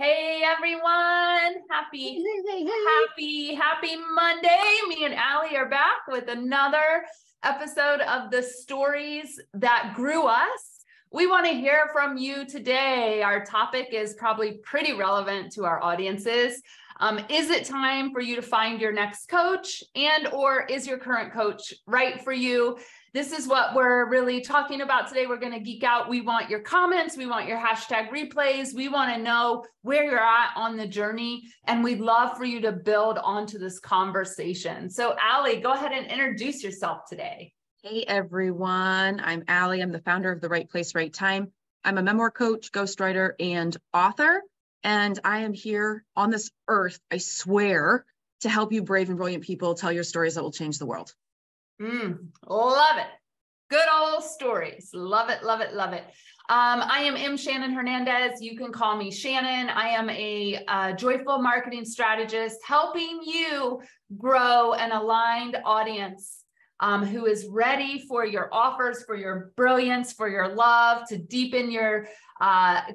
Hey everyone, happy Monday. Me and Allie are back with another episode of the stories that grew us. We want to hear from you today. Our topic is probably pretty relevant to our audiences. Is it time for you to find your next coach, and or is your current coach right for you? This is what we're really talking about today. We're going to geek out. We want your comments. We want your hashtag replays. We want to know where you're at on the journey. And we'd love for you to build onto this conversation. So Allie, go ahead and introduce yourself today. Hey everyone, I'm Allie. I'm the founder of The Right Place, Right Time. I'm a memoir coach, ghostwriter, and author. And I am here on this earth, I swear, to help you brave and brilliant people tell your stories that will change the world. Love it. Good old stories. Love it, love it, love it. I am Shannon Hernandez. You can call me Shannon. I am a joyful marketing strategist helping you grow an aligned audience who is ready for your offers, for your brilliance, for your love, to deepen your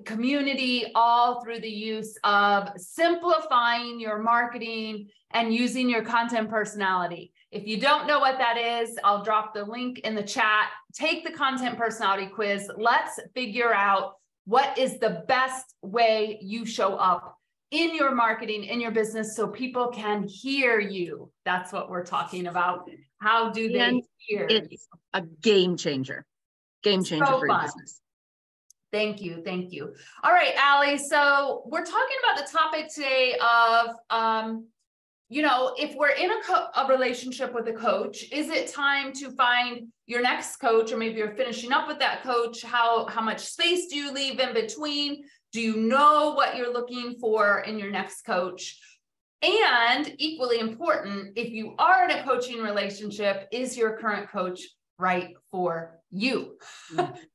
community, all through the use of simplifying your marketing and using your content personality. If you don't know what that is, I'll drop the link in the chat. Take the content personality quiz. Let's figure out what is the best way you show up in your marketing, in your business, so people can hear you. That's what we're talking about. How do they hear you? It's a game changer. Game changer for your business. Thank you. Thank you. All right, Allie. So we're talking about the topic today of, if we're in a relationship with a coach, is it time to find your next coach, or maybe you're finishing up with that coach? How much space do you leave in between? Do you know what you're looking for in your next coach? And equally important, if you are in a coaching relationship, is your current coach right for you?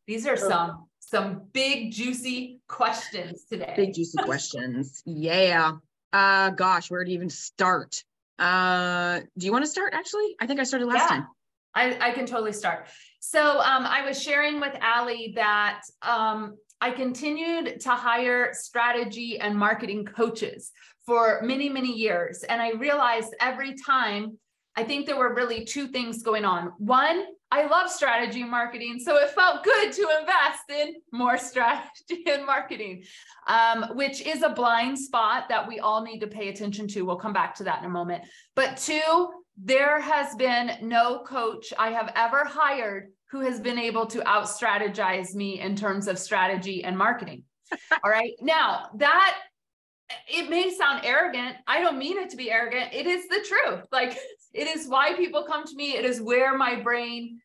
These are some big, juicy questions today. Big, juicy questions. Yeah. Gosh, where to even start? Do you want to start, actually? I think I started last time. I can totally start. So I was sharing with Allie that I continued to hire strategy and marketing coaches for many, many years. And I realized every time, I think there were really two things going on. One, I love strategy and marketing, so it felt good to invest in more strategy and marketing, which is a blind spot that we all need to pay attention to. We'll come back to that in a moment. But two, there has been no coach I have ever hired who has been able to out-strategize me in terms of strategy and marketing. All right. Now, that it may sound arrogant. I don't mean it to be arrogant. It is the truth. Like, it is why people come to me. It is where my brain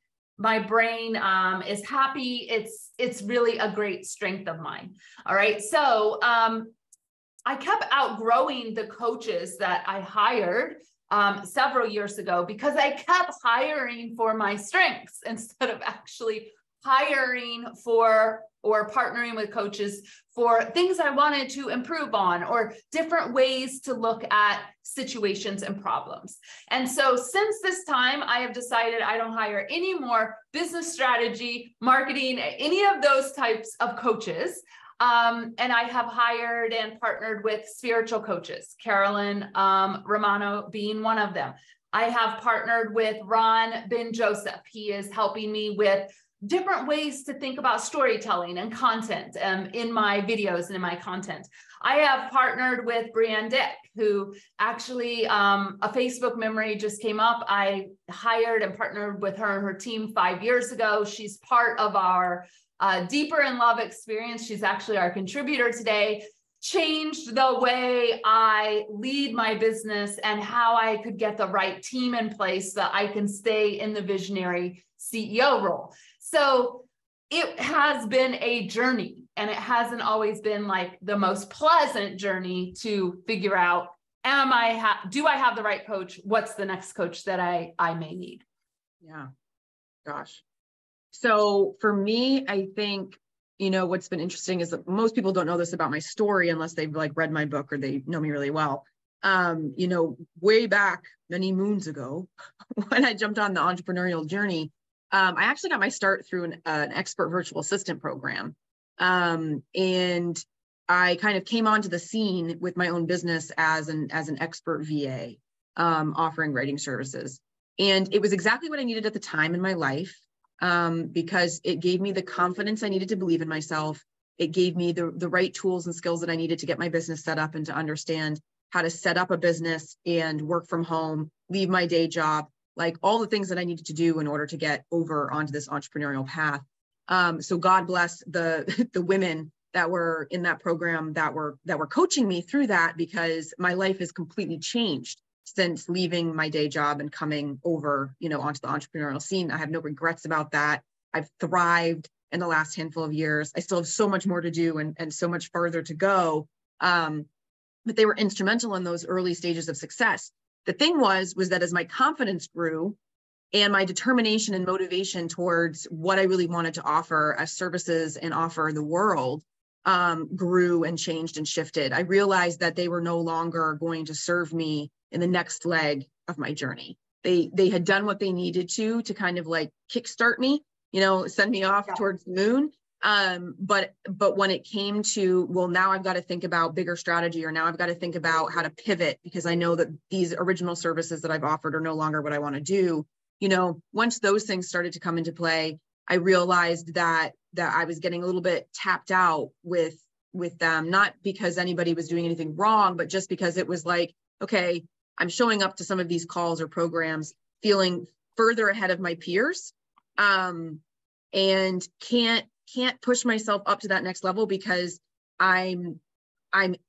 is happy. It's really a great strength of mine. All right. So I kept outgrowing the coaches that I hired several years ago because I kept hiring for my strengths instead of actually hiring for or partnering with coaches for things I wanted to improve on, or different ways to look at situations and problems. And so since this time, I have decided I don't hire any more business strategy, marketing, any of those types of coaches. And I have hired and partnered with spiritual coaches, Carolyn Romano being one of them. I have partnered with Ron Ben Joseph. He is helping me with different ways to think about storytelling and content in my videos and in my content. I have partnered with Brianne Dick, who actually a Facebook memory just came up. I hired and partnered with her and her team 5 years ago. She's part of our Deeper in Love experience. She's actually our contributor today. Changed the way I lead my business and how I could get the right team in place so that I can stay in the visionary CEO role. So it has been a journey, and it hasn't always been like the most pleasant journey to figure out, do I have the right coach? What's the next coach that I may need? Yeah. Gosh. So for me, I think, what's been interesting is that most people don't know this about my story unless they've read my book or they know me really well. Way back many moons ago, when I jumped on the entrepreneurial journey, I actually got my start through an expert virtual assistant program. And I kind of came onto the scene with my own business as an expert VA, offering writing services. And it was exactly what I needed at the time in my life, because it gave me the confidence I needed to believe in myself. It gave me the right tools and skills that I needed to get my business set up and to understand how to set up a business and work from home, leave my day job, like all the things that I needed to do in order to get over onto this entrepreneurial path. So God bless the women that were in that program that were coaching me through that, because my life has completely changed since leaving my day job and coming over, onto the entrepreneurial scene. I have no regrets about that. I've thrived in the last handful of years. I still have so much more to do and so much further to go. But they were instrumental in those early stages of success. The thing was that as my confidence grew and my determination and motivation towards what I really wanted to offer as services and offer the world grew and changed and shifted, I realized that they were no longer going to serve me in the next leg of my journey. They had done what they needed to kind of like kickstart me, send me off towards the moon. But when it came to, well, now I've got to think about bigger strategy, or now I've got to think about how to pivot, because I know that these original services that I've offered are no longer what I want to do. Once those things started to come into play, I realized that I was getting a little bit tapped out with them, not because anybody was doing anything wrong, but just because it was like, okay, I'm showing up to some of these calls or programs feeling further ahead of my peers, and can't push myself up to that next level because I'm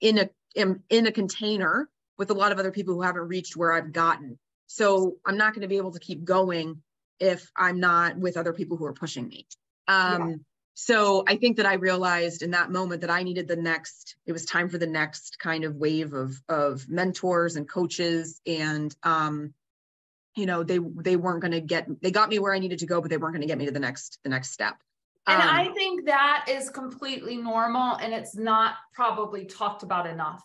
in a container with a lot of other people who haven't reached where I've gotten. So I'm not going to be able to keep going if I'm not with other people who are pushing me. So I think that I realized in that moment that I needed it was time for the next kind of wave of mentors and coaches. And, they weren't going to they got me where I needed to go, but they weren't going to get me to the next step. And I think that is completely normal, and it's not probably talked about enough,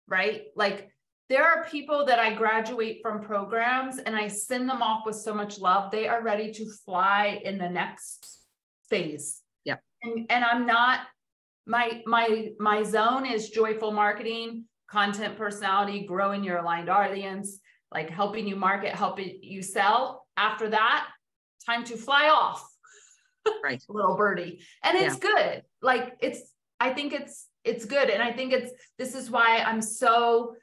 right? Like, there are people that I graduate from programs and I send them off with so much love. They are ready to fly in the next phase. Yeah. And I'm not, my zone is joyful marketing, content personality, growing your aligned audience, like helping you market, helping you sell. After that, time to fly off. Right. Little birdie. And it's good. Like I think it's good. And I think this is why I'm so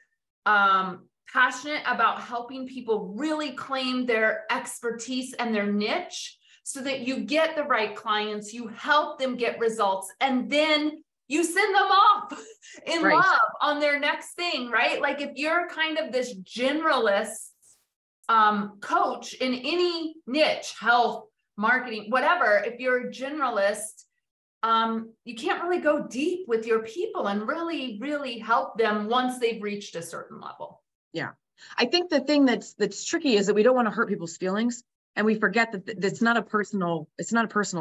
passionate about helping people really claim their expertise and their niche, so that you get the right clients, you help them get results, and then you send them off in love on their next thing, right? Like, if you're kind of this generalist coach in any niche, health, marketing, whatever, if you're a generalist, you can't really go deep with your people and really, really help them once they've reached a certain level. Yeah. I think the thing that's tricky is that we don't want to hurt people's feelings. And we forget that it's not a personal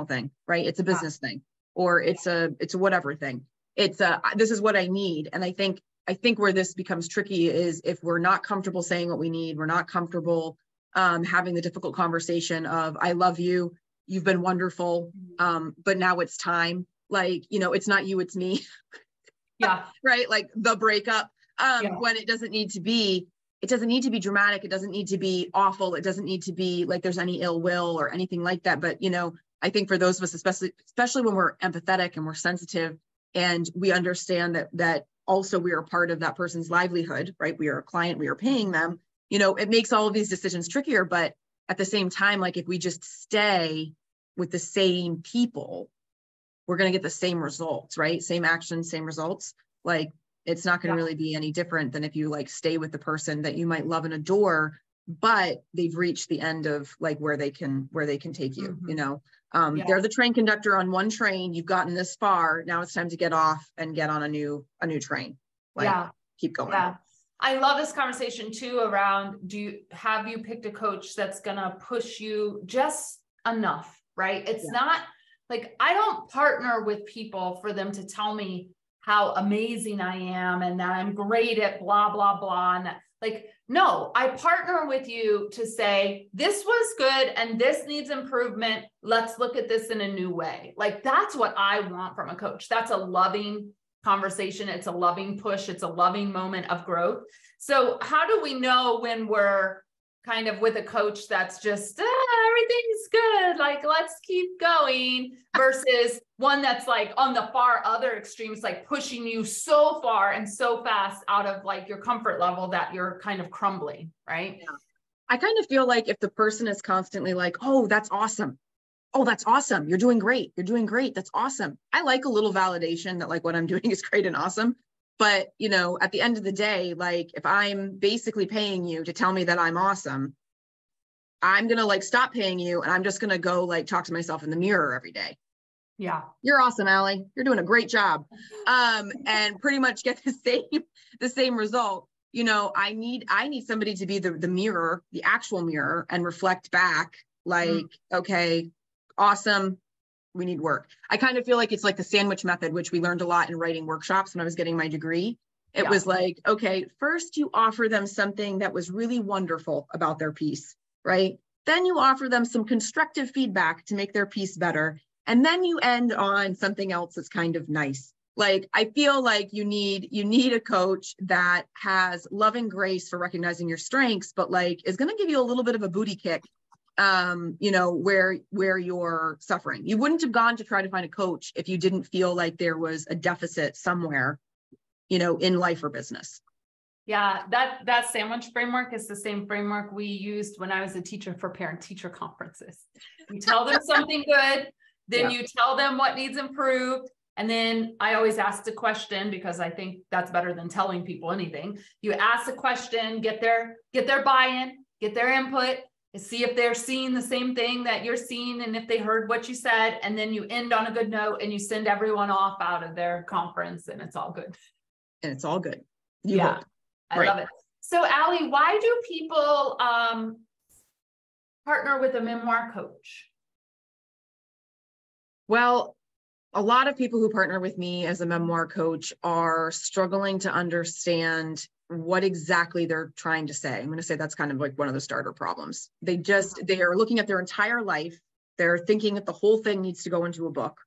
thing, right? It's a business thing, or it's a whatever thing. This is what I need. And I think where this becomes tricky is if we're not comfortable saying what we need, we're not comfortable having the difficult conversation of, I love you, you've been wonderful, but now it's time. Like, it's not you, it's me. Yeah. Right. Like the breakup, when it doesn't need to be dramatic. It doesn't need to be awful. It doesn't need to be like there's any ill will or anything like that. But, I think for those of us, especially when we're empathetic and we're sensitive and we understand that also we are part of that person's livelihood, right? We are a client, we are paying them, it makes all of these decisions trickier. But at the same time, like, if we just stay with the same people, we're going to get the same results, right? Same actions, same results. Like, it's not going to really be any different than if you like stay with the person that you might love and adore, but they've reached the end of like where they can take you, They're the train conductor on one train. You've gotten this far. Now it's time to get off and get on a new train. Like, keep going. Yeah. I love this conversation too around, have you picked a coach that's going to push you just enough, right? It's not like, I don't partner with people for them to tell me how amazing I am and that I'm great at blah, blah, blah. And that, like, no, I partner with you to say, this was good and this needs improvement. Let's look at this in a new way. Like, that's what I want from a coach. That's a loving conversation. It's a loving push. It's a loving moment of growth. So how do we know when we're kind of with a coach that's just, everything's good, like, let's keep going, versus one that's like on the far other extremes, like pushing you so far and so fast out of like your comfort level that you're kind of crumbling, right? Yeah. I kind of feel like if the person is constantly like, oh, that's awesome. Oh, that's awesome. You're doing great. You're doing great. That's awesome. I like a little validation that like what I'm doing is great and awesome. But, you know, at the end of the day, like if I'm basically paying you to tell me that I'm awesome, I'm going to like stop paying you and I'm just going to go like talk to myself in the mirror every day. Yeah. You're awesome, Allie. You're doing a great job. And pretty much get the same result. You know, I need somebody to be the mirror, the actual mirror, and reflect back like, okay, awesome. We need work. I kind of feel like it's like the sandwich method, which we learned a lot in writing workshops when I was getting my degree. It was like, okay, first you offer them something that was really wonderful about their piece, right? Then you offer them some constructive feedback to make their piece better. And then you end on something else that's kind of nice. Like, I feel like you need a coach that has loving grace for recognizing your strengths, but like is going to give you a little bit of a booty kick, you know, where you're suffering. You wouldn't have gone to try to find a coach if you didn't feel like there was a deficit somewhere, you know, in life or business. Yeah, that sandwich framework is the same framework we used when I was a teacher for parent-teacher conferences. You tell them something good, then you tell them what needs improved. And then I always ask a question because I think that's better than telling people anything. You ask a question, get their buy-in, get their input, and see if they're seeing the same thing that you're seeing and if they heard what you said. And then you end on a good note and you send everyone off out of their conference and it's all good. And it's all good. You hope. I love it. So Allie, why do people partner with a memoir coach? Well, a lot of people who partner with me as a memoir coach are struggling to understand what exactly they're trying to say. I'm going to say that's kind of like one of the starter problems. They are looking at their entire life. They're thinking that the whole thing needs to go into a book.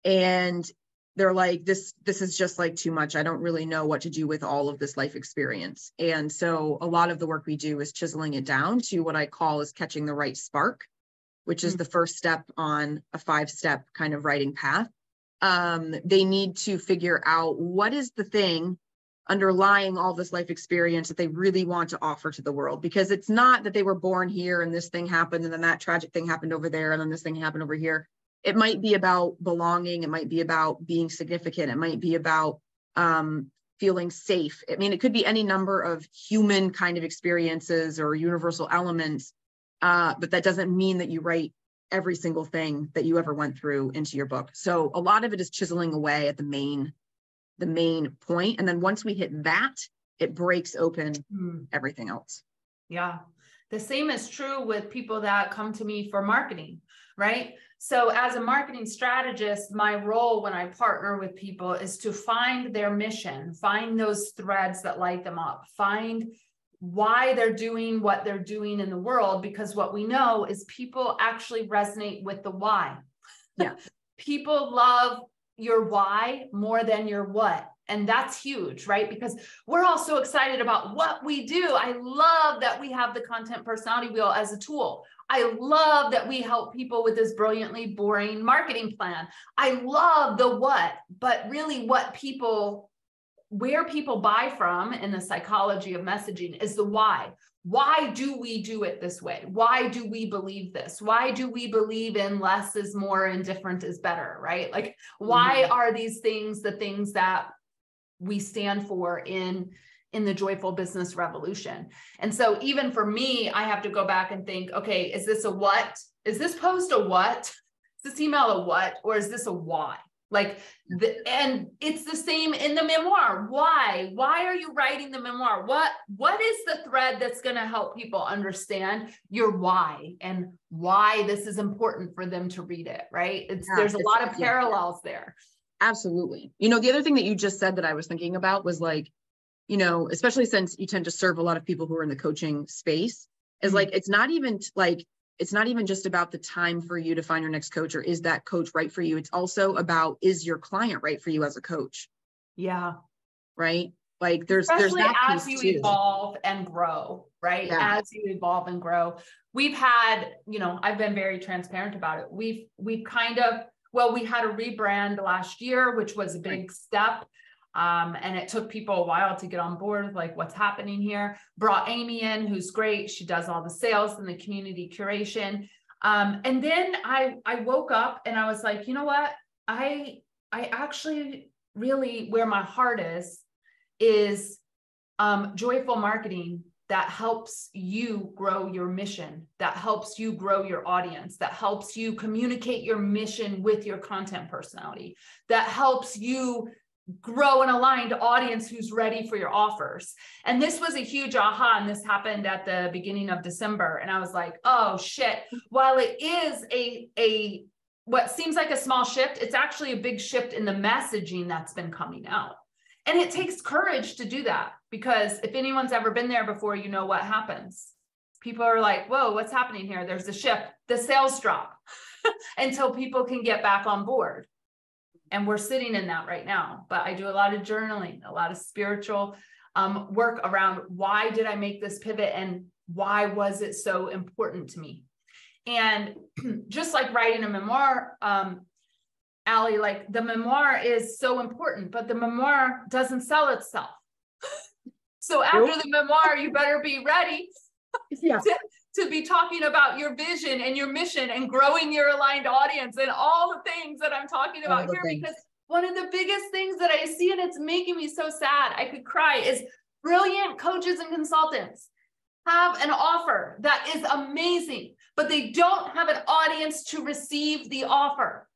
And they're like, this is just like too much. I don't really know what to do with all of this life experience. And so a lot of the work we do is chiseling it down to what I call is catching the right spark, which is the first step on a 5-step kind of writing path. They need to figure out what is the thing underlying all this life experience that they really want to offer to the world, because it's not that they were born here and this thing happened and then that tragic thing happened over there and then this thing happened over here. It might be about belonging. It might be about being significant. It might be about feeling safe. I mean, it could be any number of human kind of experiences or universal elements, but that doesn't mean that you write every single thing that you ever went through into your book. So a lot of it is chiseling away at the main point. And then once we hit that, it breaks open everything else. Yeah. The same is true with people that come to me for marketing, right? So as a marketing strategist, my role when I partner with people is to find their mission, find those threads that light them up, find why they're doing what they're doing in the world, because what we know is people actually resonate with the why. Yeah. People love your why more than your what. And that's huge, right? Because we're all so excited about what we do. I love that we have the content personality wheel as a tool. I love that we help people with this brilliantly boring marketing plan. I love the what, but really where people buy from in the psychology of messaging is the why. Why do we do it this way? Why do we believe this? Why do we believe in less is more and different is better, right? Like, why are these things the things that we stand for in the joyful business revolution? And so even for me, I have to go back and think, okay, is this a what? Is this post a what? Is this email a what? Or is this a why? Like, and it's the same in the memoir. Why are you writing the memoir? What is the thread that's going to help people understand your why and why this is important for them to read it, right? There's a lot of parallels there. Absolutely. You know, the other thing that you just said that I was thinking about was like, you know, especially since you tend to serve a lot of people who are in the coaching space, is like, it's not even just about the time for you to find your next coach or is that coach right for you. It's also about, is your client right for you as a coach? Yeah. right? Like there's Especially that as piece you too. evolve and grow, right? Yeah. As you evolve and grow. We've had, I've been very transparent about it. We've kind of, well, we had a rebrand last year, which was a big step. And it took people a while to get on board, like what's happening here. Brought Amy in, who's great. She does all the sales and the community curation. And then I woke up and I was like, you know what? I actually really, where my heart is joyful marketing that helps you grow your mission, that helps you grow your audience, that helps you communicate your mission with your content personality, that helps you grow an aligned audience who's ready for your offers. And this was a huge aha, and this happened at the beginning of December. And I was like, oh shit, while it is a what seems like a small shift, it's actually a big shift in the messaging that's been coming out. And it takes courage to do that, because if anyone's ever been there before, you know what happens. People are like, whoa, what's happening here? There's a shift. The sales drop until people can get back on board. And we're sitting in that right now. But I do a lot of journaling, a lot of spiritual work around why did I make this pivot and why was it so important to me? And just like writing a memoir, Allie, like the memoir is so important, but the memoir doesn't sell itself. So after the memoir, you better be ready to be talking about your vision and your mission and growing your aligned audience and all the things that I'm talking about here. Because one of the biggest things that I see, and it's making me so sad, I could cry, is brilliant coaches and consultants have an offer that is amazing, but they don't have an audience to receive the offer.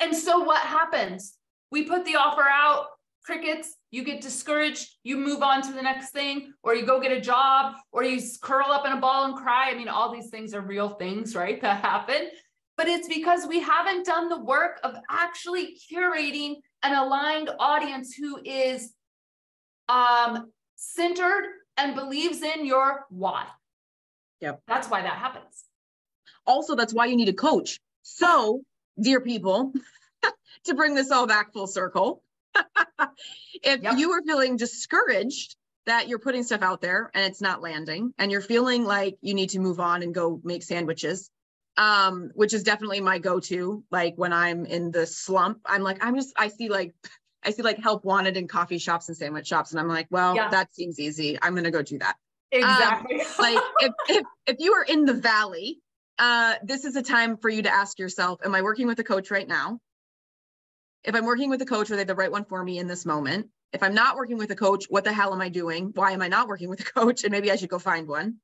And so what happens? We put the offer out, crickets, you get discouraged, you move on to the next thing, or you go get a job, or you curl up in a ball and cry. I mean, all these things are real things, right, that happen. But it's because we haven't done the work of actually curating an aligned audience who is centered and believes in your why. Yep. That's why that happens. Also, that's why you need a coach. So, dear people, to bring this all back full circle, if you are feeling discouraged that you're putting stuff out there and it's not landing, and you're feeling like you need to move on and go make sandwiches, which is definitely my go-to, like when I'm in the slump, I'm like, I see like help wanted in coffee shops and sandwich shops. And I'm like, well, that seems easy. I'm going to go do that. Exactly. Like if you are in the valley, this is a time for you to ask yourself, am I working with a coach right now? If I'm working with a coach, are they the right one for me in this moment? If I'm not working with a coach, what the hell am I doing? Why am I not working with a coach? And maybe I should go find one.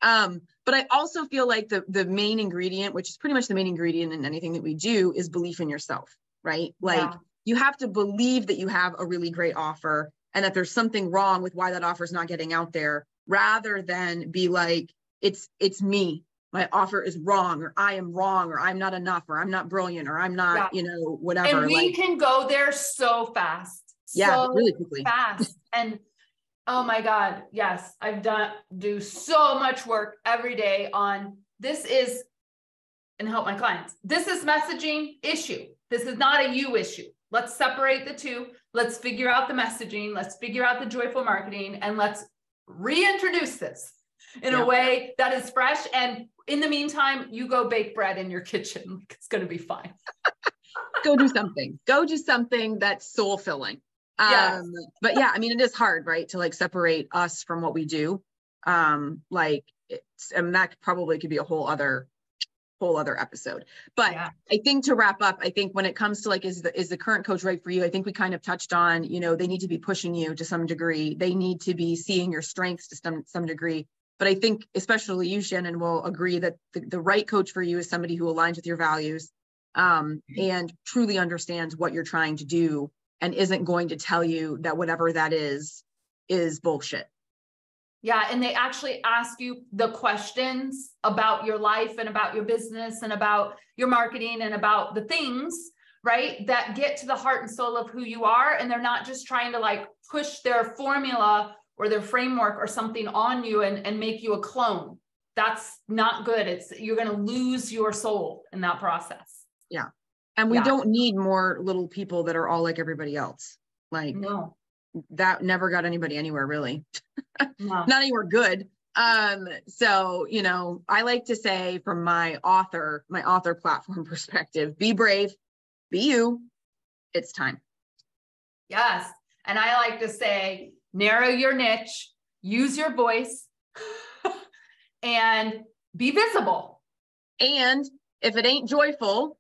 But I also feel like the main ingredient, which is pretty much the main ingredient in anything that we do, is belief in yourself, right? Like you have to believe that you have a really great offer and that there's something wrong with why that offer is not getting out there, rather than be like, it's me. My offer is wrong, or I am wrong, or I'm not enough, or I'm not brilliant, or I'm not, whatever. And we can go there so fast. Yeah, really quickly. Fast. And oh my God, yes, do so much work every day on and help my clients. This is messaging issue. This is not a you issue. Let's separate the two. Let's figure out the messaging. Let's figure out the joyful marketing, and let's reintroduce this in a way that is fresh. And in the meantime, you go bake bread in your kitchen. It's going to be fine. Go do something. Go do something that's soul filling. But yeah, I mean, it is hard, right? To like separate us from what we do. And that probably could be a whole other episode. But I think to wrap up, I think when it comes to like, is the current coach right for you? I think we kind of touched on, they need to be pushing you to some degree. They need to be seeing your strengths to some degree. But I think especially you, Shannon, will agree that the right coach for you is somebody who aligns with your values, and truly understands what you're trying to do, and isn't going to tell you that whatever that is bullshit. Yeah. And they actually ask you the questions about your life and about your business and about your marketing and about the things, right, that get to the heart and soul of who you are. And they're not just trying to like push their formula or their framework or something on you and make you a clone. That's not good. You're going to lose your soul in that process. Yeah. And we don't need more little people that are all like everybody else. Like No. that never got anybody anywhere, really. No. Not anywhere good. So, you know, I like to say from my author platform perspective, be brave, be you, it's time. Yes. And I like to say, narrow your niche, use your voice, and be visible. And if it ain't joyful,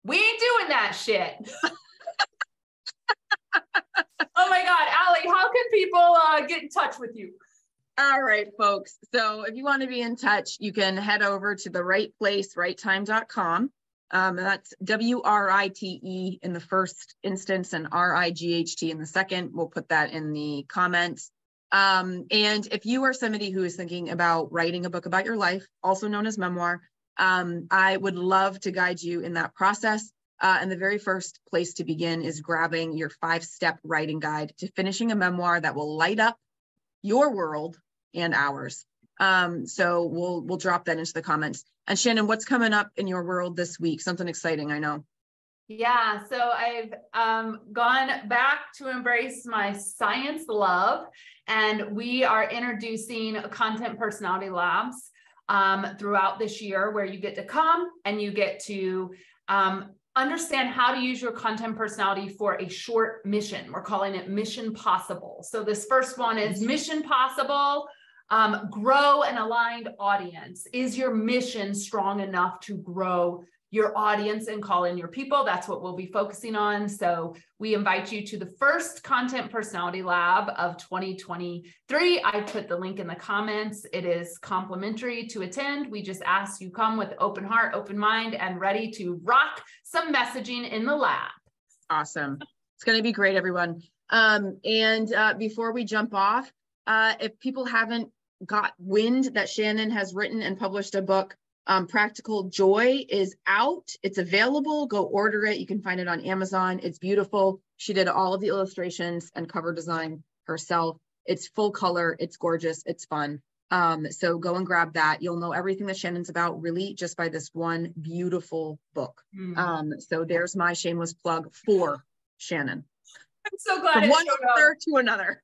we ain't doing that shit. Oh my God, Allie, how can people get in touch with you? All right, folks. So if you want to be in touch, you can head over to the right place, righttime.com. That's WRITE in the first instance and RIGHT in the second. We'll put that in the comments. And if you are somebody who is thinking about writing a book about your life, also known as Memoir, I would love to guide you in that process. And the very first place to begin is grabbing your 5-step writing guide to finishing a memoir that will light up your world and ours. So we'll drop that into the comments. And Shannon, what's coming up in your world this week? Something exciting, I know. Yeah, so I've gone back to embrace my science love, and we are introducing content personality labs throughout this year, where you get to come and you get to understand how to use your content personality for a short mission. We're calling it Mission Possible. So this first one is Mission Possible. Grow an aligned audience. Is your mission strong enough to grow your audience and call in your people? That's what we'll be focusing on. So we invite you to the first Content Personality Lab of 2023. I put the link in the comments. It is complimentary to attend. We just ask you come with open heart, open mind, and ready to rock some messaging in the lab. Awesome. It's going to be great, everyone. Before we jump off, if people haven't got wind that Shannon has written and published a book, Practical Joy is out. It's available. Go order it. You can find it on Amazon. It's beautiful. She did all of the illustrations and cover design herself. It's full color. It's gorgeous. It's fun. So go and grab that. You'll know everything that Shannon's about really just by this one beautiful book. So there's my shameless plug for Shannon. I'm so glad from one author to another.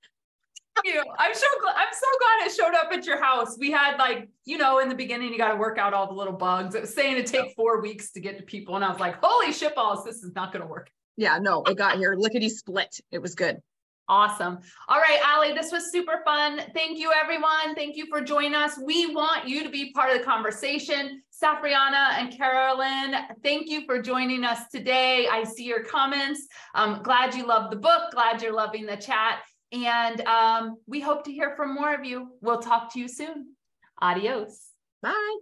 I'm so glad it showed up at your house. We had, like, you know, in the beginning, you got to work out all the little bugs. It was saying it'd take 4 weeks to get to people. And I was like, holy shitballs, this is not going to work. Yeah, no, it got here. Lickety split. It was good. Awesome. All right, Allie, this was super fun. Thank you, everyone. Thank you for joining us. We want you to be part of the conversation. Safriana and Carolyn, thank you for joining us today. I see your comments. I'm glad you love the book. Glad you're loving the chat. And we hope to hear from more of you. We'll talk to you soon. Adios. Bye.